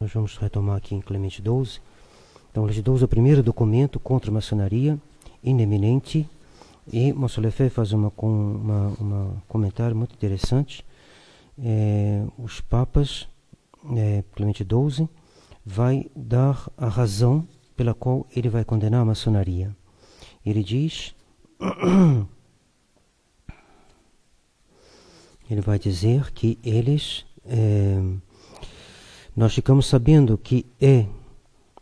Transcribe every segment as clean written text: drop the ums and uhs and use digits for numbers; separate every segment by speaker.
Speaker 1: nós vamos retomar aqui em Clemente XII. Então, Clemente XII é o primeiro documento contra a maçonaria, ineminente, e Monsieur Lefebvre faz um comentário muito interessante. Os papas, Clemente XII, vai dar a razão pela qual ele vai condenar a maçonaria. Ele diz, ele vai dizer que nós ficamos sabendo que é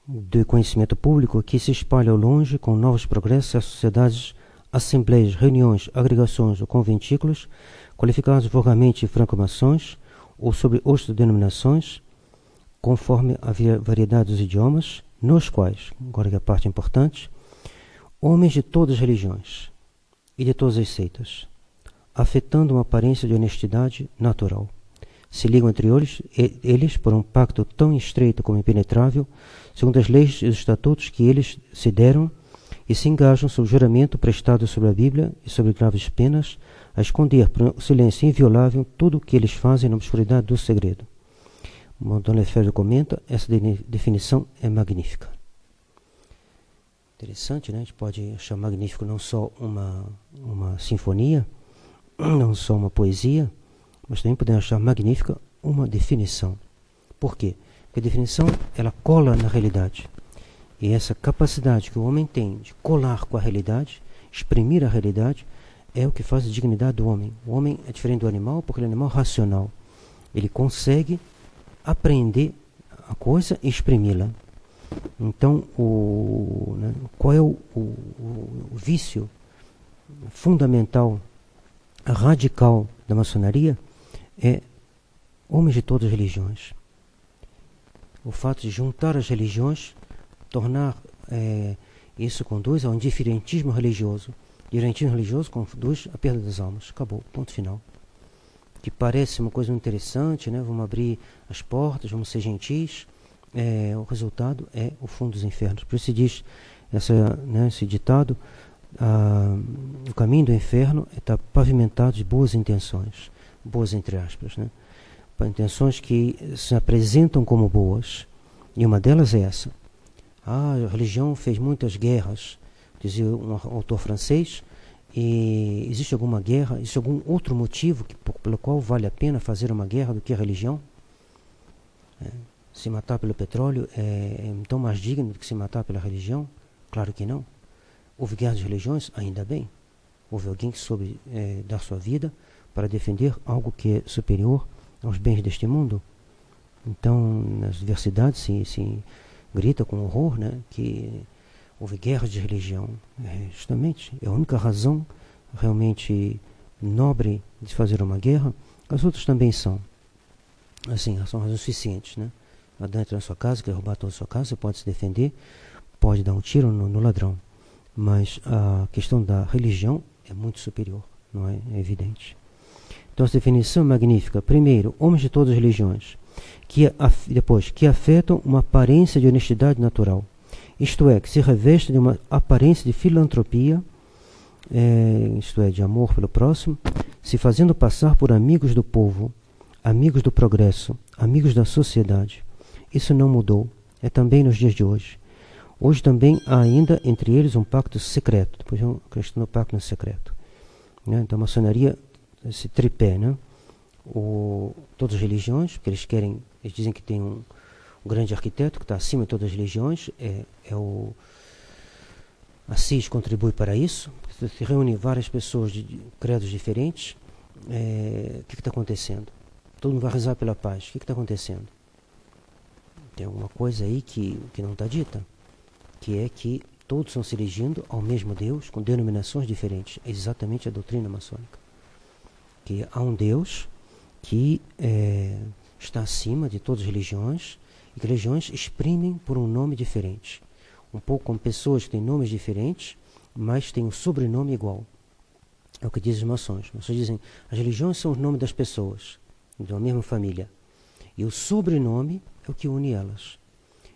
Speaker 1: de conhecimento público que se espalha ao longe com novos progressos as sociedades, assembleias, reuniões, agregações ou conventículos, qualificados vulgarmente franco-maçons ou sobre outras denominações, conforme a variedade dos idiomas, nos quais, agora que é a parte importante, homens de todas as religiões e de todas as seitas, afetando uma aparência de honestidade natural, se ligam entre eles por um pacto tão estreito como impenetrável, segundo as leis e os estatutos que eles se deram, e se engajam sob juramento prestado sobre a Bíblia e sobre graves penas, a esconder por um silêncio inviolável tudo o que eles fazem na obscuridade do segredo. Dom Lefebvre comenta, essa definição é magnífica. Interessante, né? A gente pode achar magnífico não só uma sinfonia, não só uma poesia, mas também podemos achar magnífica uma definição. Por quê? Porque a definição, ela cola na realidade. E essa capacidade que o homem tem de colar com a realidade, exprimir a realidade, é o que faz a dignidade do homem. O homem é diferente do animal porque ele é um animal racional. Ele consegue apreender a coisa e exprimi-la. Então, qual é o vício fundamental, radical da maçonaria? É homens de todas as religiões. O fato de juntar as religiões, tornar isso conduz a um diferentismo religioso. Diferentismo religioso conduz à perda das almas. Acabou, ponto final. Que parece uma coisa interessante, né? Vamos abrir as portas, vamos ser gentis. O resultado é o fundo dos infernos. Por isso se diz esse ditado, o caminho do inferno está pavimentado de boas intenções, boas entre aspas, né? Intenções que se apresentam como boas, e uma delas é essa: a religião fez muitas guerras, dizia um autor francês, e existe alguma guerra, existe algum outro motivo pelo qual vale a pena fazer uma guerra do que a religião? Se matar pelo petróleo é tão mais digno do que se matar pela religião? Claro que não. Houve guerra de religiões? Ainda bem. Houve alguém que soube dar sua vida para defender algo que é superior aos bens deste mundo. Então, nas diversidades se grita com horror, né, que houve guerra de religião. Justamente, é a única razão realmente nobre de fazer uma guerra. As outras também são. Assim, são razões suficientes, né? O ladrão entra na sua casa, quer roubar toda a sua casa, você pode se defender, pode dar um tiro no ladrão. Mas a questão da religião é muito superior, não é? É evidente. Então, essa definição é magnífica. Primeiro, homens de todas as religiões, depois, que afetam uma aparência de honestidade natural. Isto é, que se revestem de uma aparência de filantropia, isto é, de amor pelo próximo, se fazendo passar por amigos do povo, amigos do progresso, amigos da sociedade. Isso não mudou. É também nos dias de hoje. Hoje também há ainda entre eles um pacto secreto. Depois é uma questão do pacto secreto. Né? Então a maçonaria, esse tripé, né? Todas as religiões, porque eles dizem que tem um grande arquiteto que está acima de todas as religiões, Assis contribui para isso. Se reúne várias pessoas de credos diferentes. O que está acontecendo? Todo mundo vai rezar pela paz. O que está acontecendo? Tem alguma coisa aí que não está dita, que é que todos estão se dirigindo ao mesmo Deus com denominações diferentes. É exatamente a doutrina maçônica. Que há um Deus que está acima de todas as religiões, e que religiões exprimem por um nome diferente. Um pouco como pessoas que têm nomes diferentes, mas têm um sobrenome igual. É o que dizem os maçons. Os maçons dizem as religiões são os nomes das pessoas, de uma mesma família. E o sobrenome é o que une elas.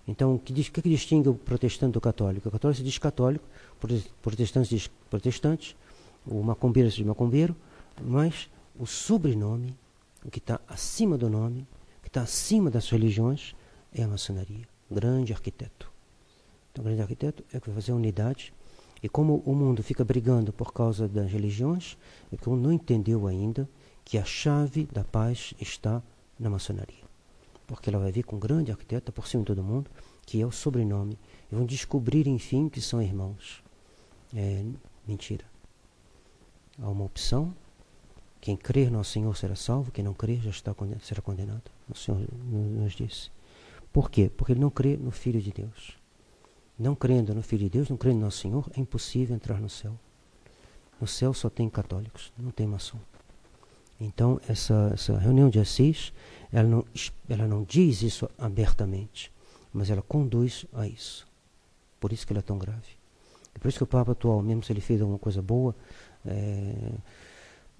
Speaker 1: Então, o que distingue o protestante do católico? O católico se diz católico, o protestante se diz protestante, o macumbeiro se diz macumbeiro, mas o sobrenome, o que está acima do nome, que está acima das religiões, é a maçonaria. Grande arquiteto. Então, o grande arquiteto é que vai fazer a unidade. E como o mundo fica brigando por causa das religiões, é porque o mundo não entendeu ainda que a chave da paz está na maçonaria. Porque ela vai vir com um grande arquiteto por cima de todo mundo, que é o sobrenome. E vão descobrir, enfim, que são irmãos. É mentira. Há uma opção. Quem crer no Senhor será salvo, quem não crer já será condenado. O Senhor nos disse. Por quê? Porque ele não crê no Filho de Deus. Não crendo no Filho de Deus, não crendo no Nosso Senhor, é impossível entrar no céu. No céu só tem católicos, não tem maçom. Então, essa reunião de Assis, ela não diz isso abertamente, mas ela conduz a isso. Por isso que ela é tão grave. É por isso que o Papa atual, mesmo se ele fez alguma coisa boa,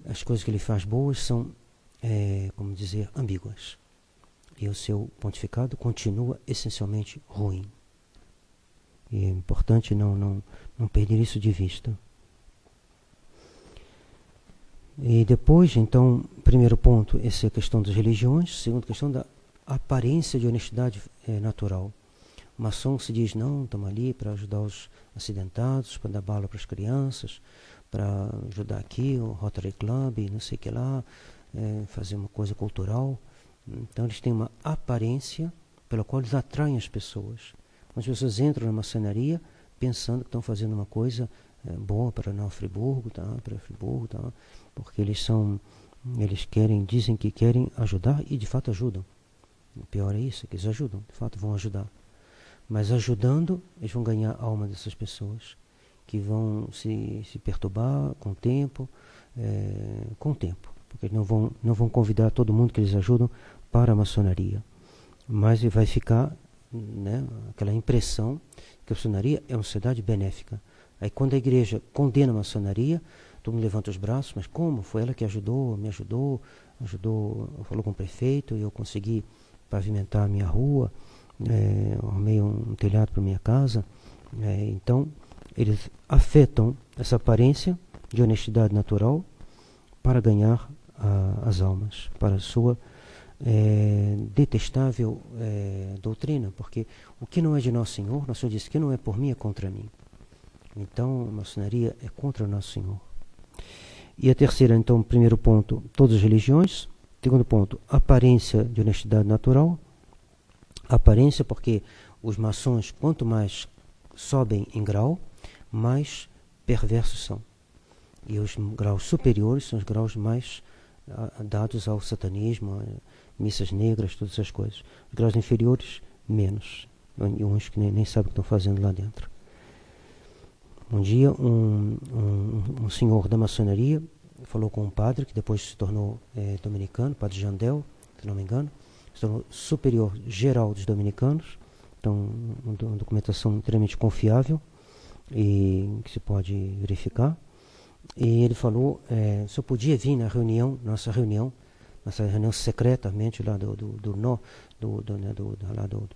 Speaker 1: as coisas que ele faz boas são, como dizer, ambíguas. E o seu pontificado continua essencialmente ruim. E é importante não perder isso de vista. E depois, então, primeiro ponto, essa é a questão das religiões. Segundo, questão da aparência de honestidade natural. O maçom se diz, não, estamos ali para ajudar os acidentados, para dar bala para as crianças, para ajudar aqui o Rotary Club, não sei o que lá, fazer uma coisa cultural. Então, eles têm uma aparência pela qual eles atraem as pessoas. As pessoas entram na maçonaria pensando que estão fazendo uma coisa boa para Nova Friburgo, porque eles dizem que querem ajudar e de fato ajudam. O pior é isso, que eles ajudam, de fato vão ajudar. Mas ajudando, eles vão ganhar a alma dessas pessoas, que vão se perturbar com o tempo, porque eles não vão convidar todo mundo que eles ajudam para a maçonaria. Mas vai ficar aquela impressão que a maçonaria é uma sociedade benéfica. Aí quando a igreja condena a maçonaria, todo mundo levanta os braços, mas como? Foi ela que me ajudou, falou com o prefeito e eu consegui pavimentar a minha rua, arrumei um telhado para minha casa. Então, eles afetam essa aparência de honestidade natural para ganhar as almas, para a sua detestável doutrina, porque o que não é de Nosso Senhor, Nosso Senhor disse que não é por mim, é contra mim. Então, a maçonaria é contra Nosso Senhor. E a terceira, então, primeiro ponto, todas as religiões. Segundo ponto, aparência de honestidade natural. Aparência, porque os maçons, quanto mais sobem em grau, mais perversos são. E os graus superiores são os graus mais dados ao satanismo, missas negras, todas essas coisas. Os graus inferiores, menos. E uns que nem sabem o que estão fazendo lá dentro. Um dia, um senhor da maçonaria falou com um padre, que depois se tornou dominicano, padre Jandel, se não me engano, se tornou superior geral dos dominicanos, então uma documentação extremamente confiável e que se pode verificar. E ele falou, se eu podia vir na nossa reunião secretamente lá do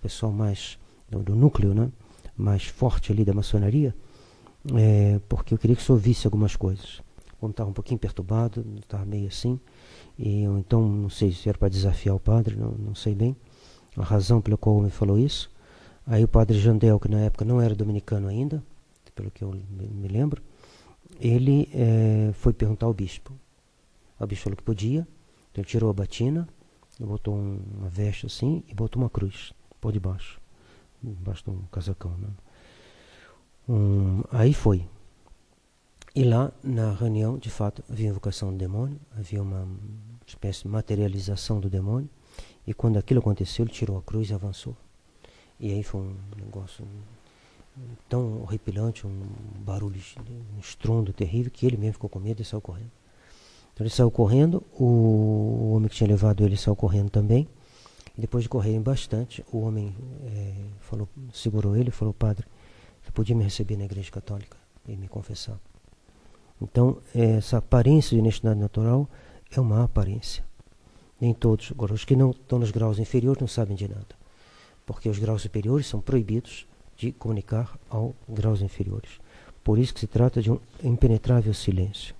Speaker 1: pessoal mais, do núcleo, né, mais forte ali da maçonaria, porque eu queria que o senhor visse algumas coisas. Como estava um pouquinho perturbado, estava meio assim, e eu, então não sei se era para desafiar o padre, não sei bem a razão pela qual me falou isso. Aí o padre Jandel, que na época não era dominicano ainda, pelo que eu me lembro, ele foi perguntar ao bispo. O bispo falou que podia, então ele tirou a batina, botou uma veste assim e botou uma cruz por debaixo de um casacão, né? Aí foi. E lá na reunião, de fato, havia invocação do demônio, havia uma espécie de materialização do demônio, e quando aquilo aconteceu, ele tirou a cruz e avançou. E aí foi um negócio tão horripilante, um barulho, um estrondo terrível, que ele mesmo ficou com medo e saiu correndo. Então ele saiu correndo, o homem que tinha levado ele saiu correndo também, e depois de correrem bastante, o homem segurou ele e falou: padre, você podia me receber na igreja católica e me confessar? Então, essa aparência de honestidade natural é uma aparência. Nem todos, agora os que não estão nos graus inferiores não sabem de nada, porque os graus superiores são proibidos de comunicar aos graus inferiores. Por isso que se trata de um impenetrável silêncio.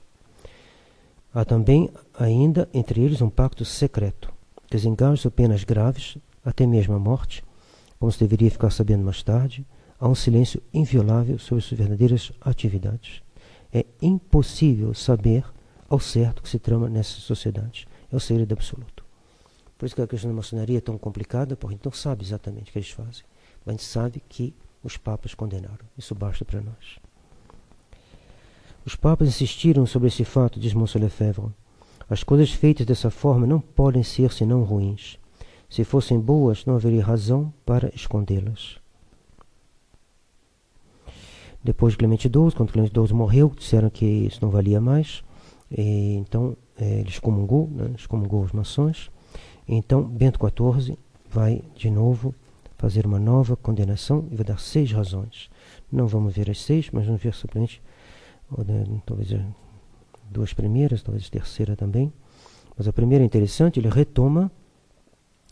Speaker 1: Há também, ainda, entre eles um pacto secreto, que desengaja penas graves, até mesmo a morte, como se deveria ficar sabendo mais tarde, há um silêncio inviolável sobre suas verdadeiras atividades. É impossível saber ao certo o que se trama nessas sociedades. É o segredo absoluto. Por isso que a questão da maçonaria é tão complicada, porque a gente não sabe exatamente o que eles fazem. Mas a gente sabe que os papas condenaram. Isso basta para nós. Os papas insistiram sobre esse fato, diz Monsieur Lefebvre. As coisas feitas dessa forma não podem ser senão ruins. Se fossem boas, não haveria razão para escondê-las. Depois de Clemente XII, quando Clemente XII morreu, disseram que isso não valia mais. Então, ele excomungou, excomungou os maçons. Então, Bento XIV vai, de novo, fazer uma nova condenação e vai dar 6 razões. Não vamos ver as 6, mas vamos ver simplesmente, talvez, 2 primeiras, talvez a terceira também. Mas a primeira é interessante, ele retoma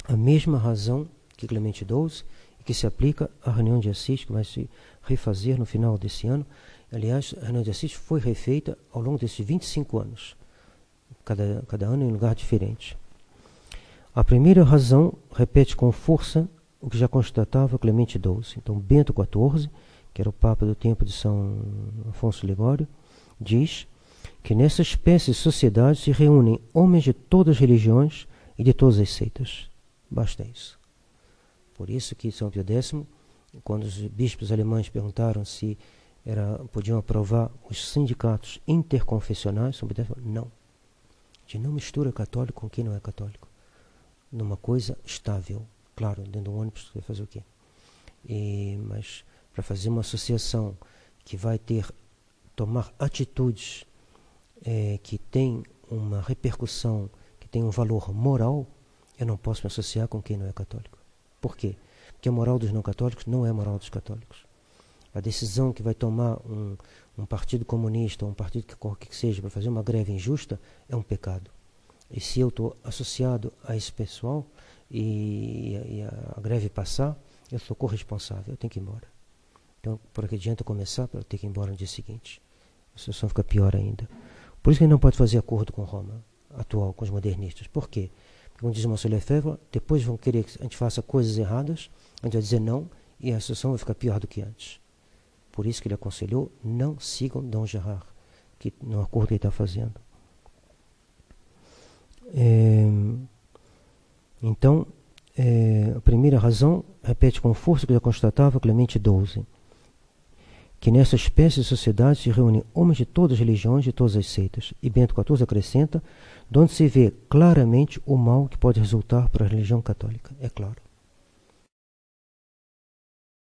Speaker 1: a mesma razão que Clemente XII e que se aplica à reunião de Assis, que vai se refazer no final desse ano. Aliás, a reunião de Assis foi refeita ao longo desses 25 anos, cada ano em um lugar diferente. A primeira razão repete com força o que já constatava Clemente XII. Então, Bento XIV, que era o Papa do tempo de São Afonso Ligório, diz que nessa espécie de sociedade se reúnem homens de todas as religiões e de todas as seitas. Basta isso. Por isso que São Pio X, quando os bispos alemães perguntaram se podiam aprovar os sindicatos interconfessionais, São Pio X falou, não. A gente não mistura católico com quem não é católico. Numa coisa estável. Claro, dentro de um ônibus você vai fazer o quê? Mas para fazer uma associação que vai tomar atitudes que tem uma repercussão, que tem um valor moral, eu não posso me associar com quem não é católico. Por quê? Porque a moral dos não católicos não é a moral dos católicos. A decisão que vai tomar um partido comunista, ou um partido que seja, para fazer uma greve injusta, é um pecado. E se eu estou associado a esse pessoal e a greve passar, eu sou corresponsável, eu tenho que ir embora. Então, por que adianta começar para eu ter que ir embora no dia seguinte? A situação fica pior ainda. Por isso que a gente não pode fazer acordo com Roma atual, com os modernistas. Por quê? Porque, como diz o Monsieur Lefebvre, depois vão querer que a gente faça coisas erradas, a gente vai dizer não, e a situação vai ficar pior do que antes. Por isso que ele aconselhou, não sigam Dom Gerard, no acordo que ele está fazendo. Então, a primeira razão repete com força o que já constatava Clemente XII, que nessa espécie de sociedade se reúnem homens de todas as religiões, de todas as seitas. E Bento XIV acrescenta, de onde se vê claramente o mal que pode resultar para a religião católica. É claro.